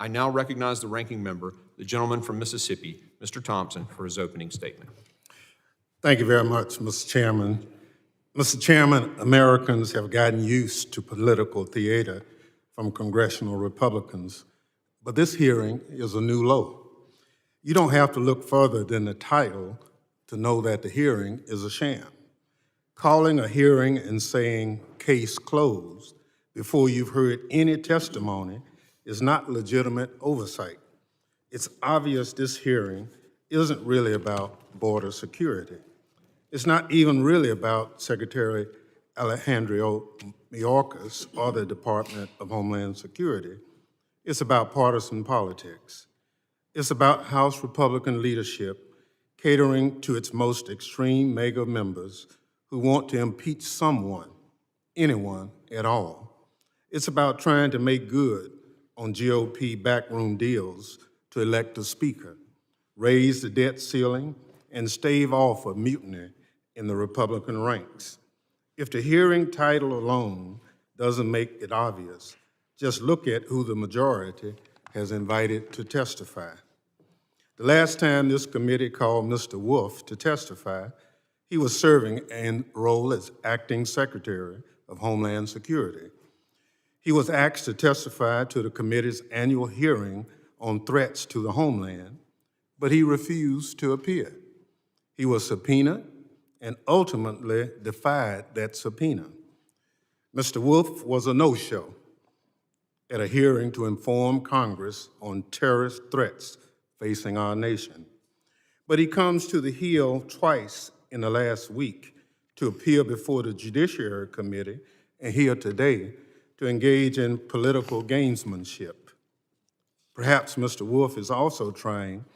I now recognize the ranking member, the gentleman from Mississippi, Mr. Thompson, for his opening statement. Thank you very much, Mr. Chairman. Mr. Chairman, Americans have gotten used to political theater from congressional Republicans, but this hearing is a new low. You don't have to look further than the title to know that the hearing is a sham. Calling a hearing and saying case closed before you've heard any testimony is not legitimate oversight. It's obvious this hearing isn't really about border security. It's not even really about Secretary Alejandro Mayorkas or the Department of Homeland Security. It's about partisan politics. It's about House Republican leadership catering to its most extreme MAGA members who want to impeach someone, anyone at all. It's about trying to make good on GOP backroom deals to elect a speaker, raise the debt ceiling, and stave off a mutiny in the Republican ranks. If the hearing title alone doesn't make it obvious, just look at who the majority has invited to testify. The last time this committee called Mr. Wolf to testify, he was serving a role as acting Secretary of Homeland Security. He was asked to testify to the committee's annual hearing on threats to the homeland, but he refused to appear. He was subpoenaed and ultimately defied that subpoena. Mr. Wolf was a no-show at a hearing to inform Congress on terrorist threats facing our nation. But he comes to the Hill twice in the last week to appear before the Judiciary Committee and here today to engage in political gamesmanship. Perhaps Mr. Wolf is also trying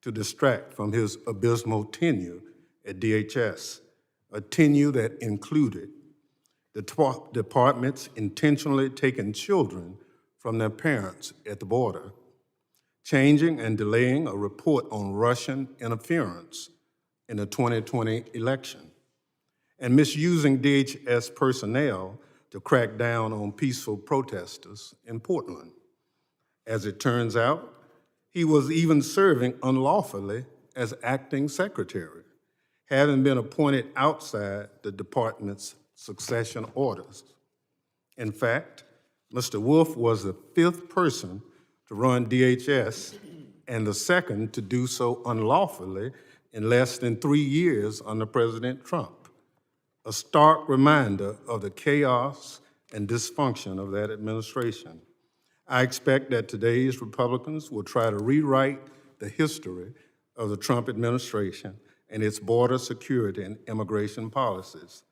to distract from his abysmal tenure at DHS, a tenure that included the department's intentionally taking children from their parents at the border, changing and delaying a report on Russian interference in the 2020 election, and misusing DHS personnel to crack down on peaceful protesters in Portland. As it turns out, he was even serving unlawfully as acting secretary, having been appointed outside the department's succession orders. In fact, Mr. Wolf was the 5th person to run DHS and the 2nd to do so unlawfully in less than 3 years under President Trump, a stark reminder of the chaos and dysfunction of that administration. I expect that today's Republicans will try to rewrite the history of the Trump administration and its border security and immigration policies.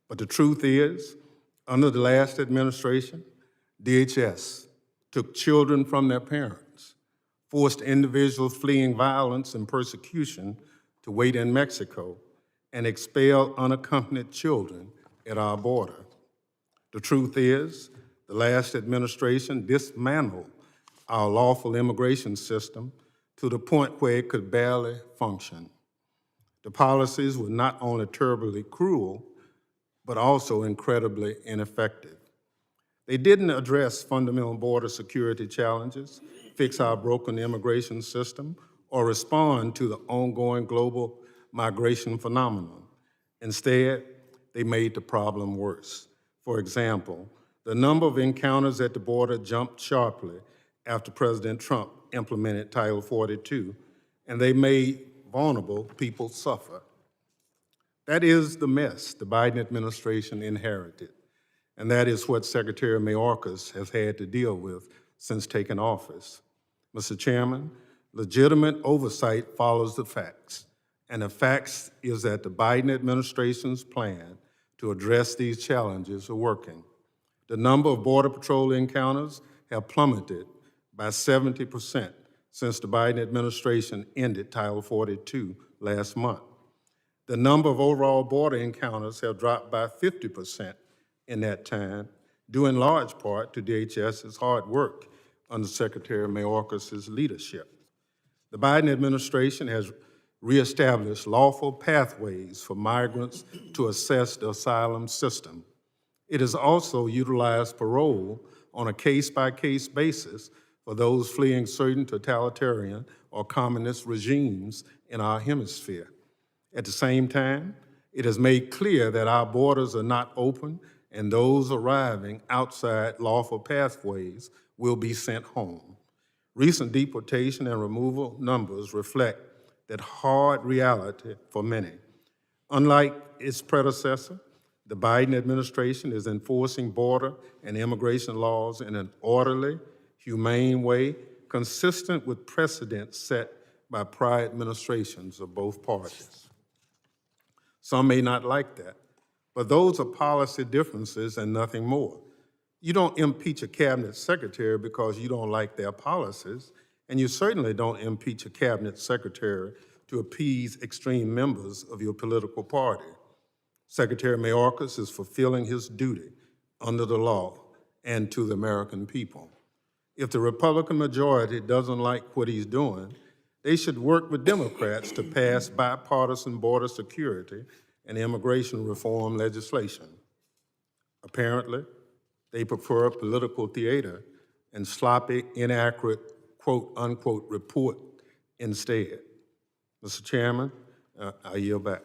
But the truth is, under the last administration, DHS took children from their parents, forced individuals fleeing violence and persecution to wait in Mexico, and expelled unaccompanied children at our border. The truth is, the last administration dismantled our lawful immigration system to the point where it could barely function. The policies were not only terribly cruel, but also incredibly ineffective. They didn't address fundamental border security challenges, fix our broken immigration system, or respond to the ongoing global migration phenomenon. Instead, they made the problem worse. For example, the number of encounters at the border jumped sharply after President Trump implemented Title 42, and they made vulnerable people suffer. That is the mess the Biden administration inherited, and that is what Secretary Mayorkas has had to deal with since taking office. Mr. Chairman, legitimate oversight follows the facts, and the facts is that the Biden administration's plan to address these challenges are working. The number of Border Patrol encounters have plummeted by 70% since the Biden administration ended Title 42 last month. The number of overall border encounters have dropped by 50% in that time, due in large part to DHS's hard work under Secretary Mayorkas' leadership. The Biden administration has reestablished lawful pathways for migrants to access the asylum system. It has also utilized parole on a case-by-case basis for those fleeing certain totalitarian or communist regimes in our hemisphere. At the same time, it has made clear that our borders are not open and those arriving outside lawful pathways will be sent home. Recent deportation and removal numbers reflect that hard reality for many. Unlike its predecessor, the Biden administration is enforcing border and immigration laws in an orderly, humane way, consistent with precedents set by prior administrations of both parties. Some may not like that, but those are policy differences and nothing more. You don't impeach a cabinet secretary because you don't like their policies, and you certainly don't impeach a cabinet secretary to appease extreme members of your political party. Secretary Mayorkas is fulfilling his duty under the law and to the American people. If the Republican majority doesn't like what he's doing, they should work with Democrats to pass bipartisan border security and immigration reform legislation. Apparently, they prefer political theater and sloppy, inaccurate, quote, unquote, report instead. Mr. Chairman, I yield back.